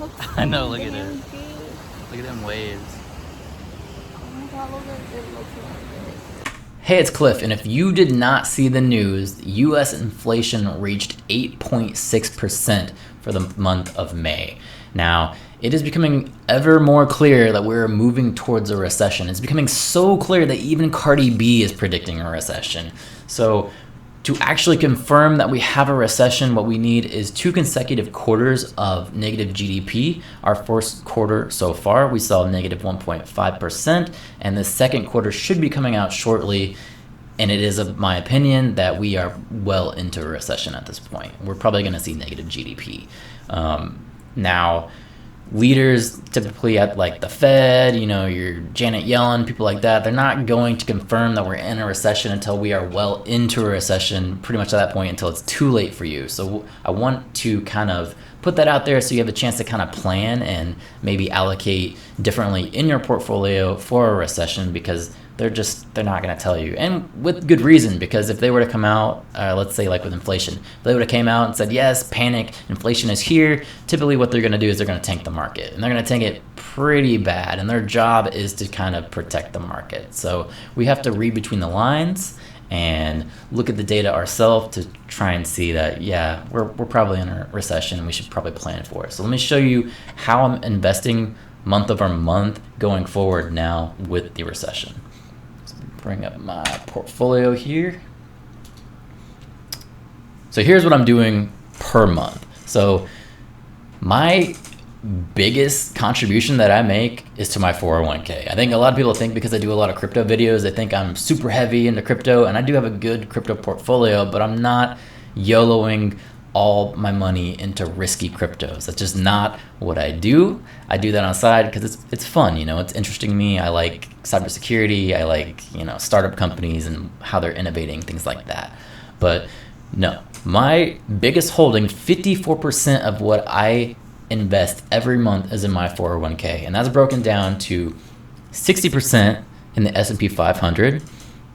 looks I so know, look at it. damn good. Look at them waves. Oh my god, look at it. It looks really good. Hey, it's Cliff, and if you did not see the news, US inflation reached 8.6% for the month of May. Now, it is becoming ever more clear that we're moving towards a recession. It's becoming so clear that even Cardi B is predicting a recession. So, to actually confirm that we have a recession, what we need is 2 consecutive quarters of negative GDP. Our first quarter so far, we saw negative 1.5%, and the second quarter should be coming out shortly. And it is, of my opinion, that we are well into a recession at this point. We're probably going to see negative GDP. Now, leaders typically at like the Fed, your Janet Yellen, people like that, they're not going to confirm that we're in a recession until we are well into a recession, pretty much at that point until it's too late for you. So I want to kind of put that out there so you have a chance to kind of plan and maybe allocate differently in your portfolio for a recession, because they're not going to tell you, and with good reason, because if they were to come out, let's say like with inflation, if they would have came out and said, yes, panic, inflation is here, typically what they're going to do is they're going to tank the market, and they're going to tank it pretty bad, and their job is to kind of protect the market. So we have to read between the lines and look at the data ourselves to try and see that, yeah, we're probably in a recession and we should probably plan for it. So let me show you how I'm investing month over month going forward now with the recession. Bring up my portfolio here. So here's what I'm doing per month. So my biggest contribution that I make is to my 401k. I think a lot of people think because I do a lot of crypto videos, they think I'm super heavy into crypto, and I do have a good crypto portfolio, but I'm not YOLOing all my money into risky cryptos. That's just not what I do. I do that on the side because it's fun, it's interesting to me. I like cybersecurity. I like, startup companies and how they're innovating, things like that. But no, my biggest holding, 54% of what I invest every month is in my 401k, and that's broken down to 60% in the S&P 500,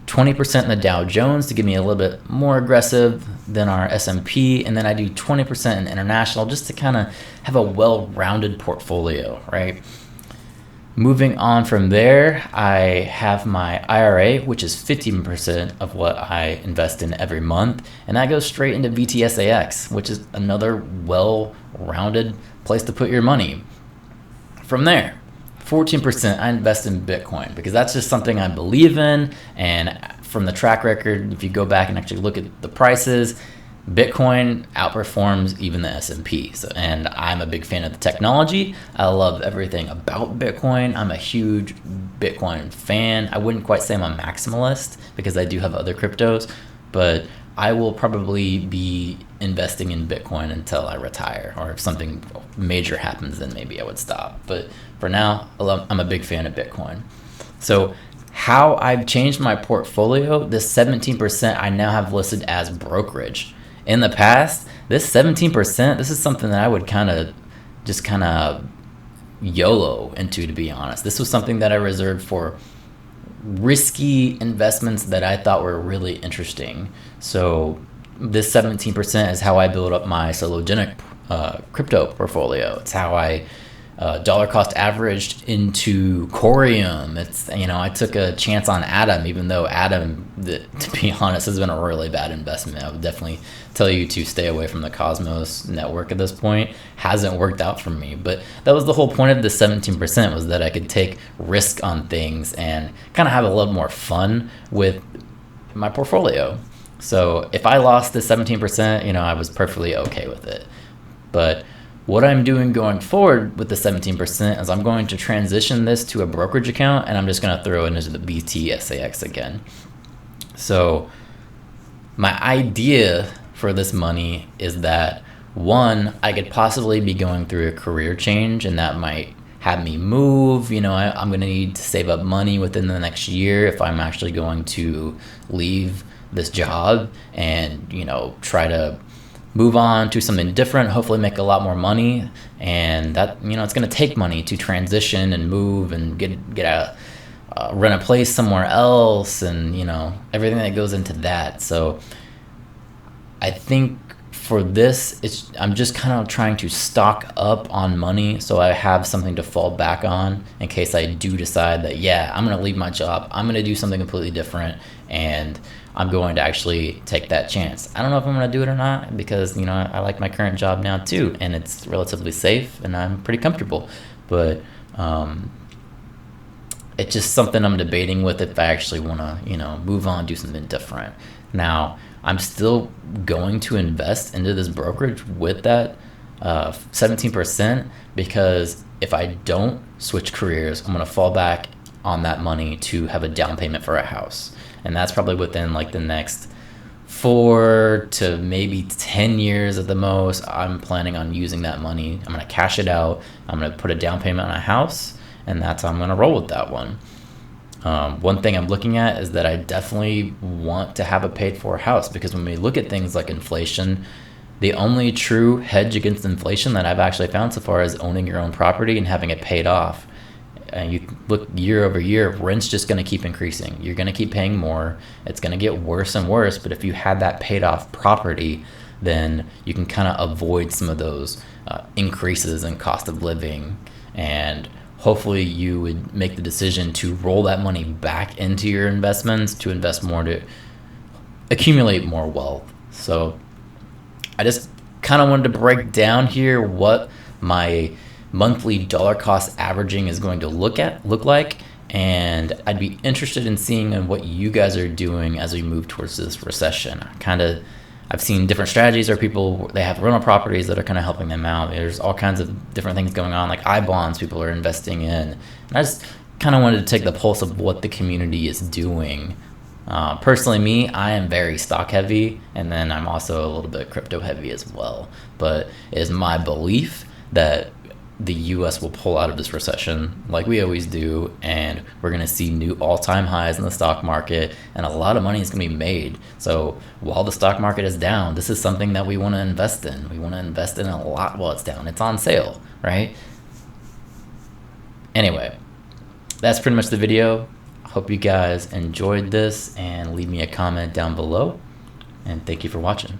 20% in the Dow Jones to give me a little bit more aggressive than our S&P, and then I do 20% in international just to kind of have a well-rounded portfolio, right? Moving on from there, I have my IRA, which is 15% of what I invest in every month, and that goes straight into VTSAX, which is another well-rounded place to put your money. From there, 14% I invest in Bitcoin because that's just something I believe in, and from the track record, if you go back and actually look at the prices, Bitcoin outperforms even the S&P. So, and I'm a big fan of the technology. I love everything about Bitcoin. I'm a huge Bitcoin fan. I wouldn't quite say I'm a maximalist because I do have other cryptos, but I will probably be investing in Bitcoin until I retire, or if something major happens, then maybe I would stop. But for now, I'm a big fan of Bitcoin. So how I've changed my portfolio, this 17% I now have listed as brokerage. In the past, this 17%, this is something that I would kind of YOLO into, to be honest. This was something that I reserved for risky investments that I thought were really interesting. So this 17% is how I build up my Sologenic crypto portfolio. It's how I dollar cost averaged into Corium. It's, I took a chance on Atom, even though Atom, to be honest, has been a really bad investment. I would definitely tell you to stay away from the Cosmos network at this point. Hasn't worked out for me, but that was the whole point of the 17%, was that I could take risk on things and kind of have a little more fun with my portfolio. So if I lost the 17%, I was perfectly okay with it. But what I'm doing going forward with the 17% is I'm going to transition this to a brokerage account, and I'm just going to throw it into the BTSAX again. So my idea for this money is that, one, I could possibly be going through a career change, and that might have me move. I'm going to need to save up money within the next year if I'm actually going to leave this job and, try to move on to something different, hopefully make a lot more money. And that, it's going to take money to transition and move and rent a place somewhere else, and everything that goes into that. So I think for this, I'm just kind of trying to stock up on money so I have something to fall back on in case I do decide that, yeah, I'm going to leave my job. I'm going to do something completely different, and I'm going to actually take that chance. I don't know if I'm going to do it or not because, I like my current job now too, and it's relatively safe and I'm pretty comfortable. But it's just something I'm debating with if I actually want to, move on, do something different. Now, I'm still going to invest into this brokerage with that 17% because if I don't switch careers, I'm going to fall back on that money to have a down payment for a house. And that's probably within like the next 4 to maybe 10 years at the most. I'm planning on using that money. I'm going to cash it out. I'm going to put a down payment on a house, and that's how I'm going to roll with that one. One thing I'm looking at is that I definitely want to have a paid for house because when we look at things like inflation, the only true hedge against inflation that I've actually found so far is owning your own property and having it paid off. And you look year over year, rent's just going to keep increasing. You're going to keep paying more. It's going to get worse and worse. But if you have that paid off property, then you can kind of avoid some of those increases in cost of living, and hopefully you would make the decision to roll that money back into your investments to invest more, to accumulate more wealth. So I just kind of wanted to break down here what my monthly dollar cost averaging is going to look like, and I'd be interested in seeing what you guys are doing as we move towards this recession. I've seen different strategies where people, they have rental properties that are kind of helping them out. There's all kinds of different things going on, like I-bonds people are investing in. And I just kind of wanted to take the pulse of what the community is doing. Personally, me, I am very stock heavy, and then I'm also a little bit crypto heavy as well. But it is my belief that the US will pull out of this recession like we always do, and we're going to see new all-time highs in the stock market, and a lot of money is going to be made. So while the stock market is down, this is something that we want to invest in. We want to invest in a lot while it's down. It's on sale, right? Anyway, that's pretty much the video. Hope you guys enjoyed this, and leave me a comment down below, and thank you for watching.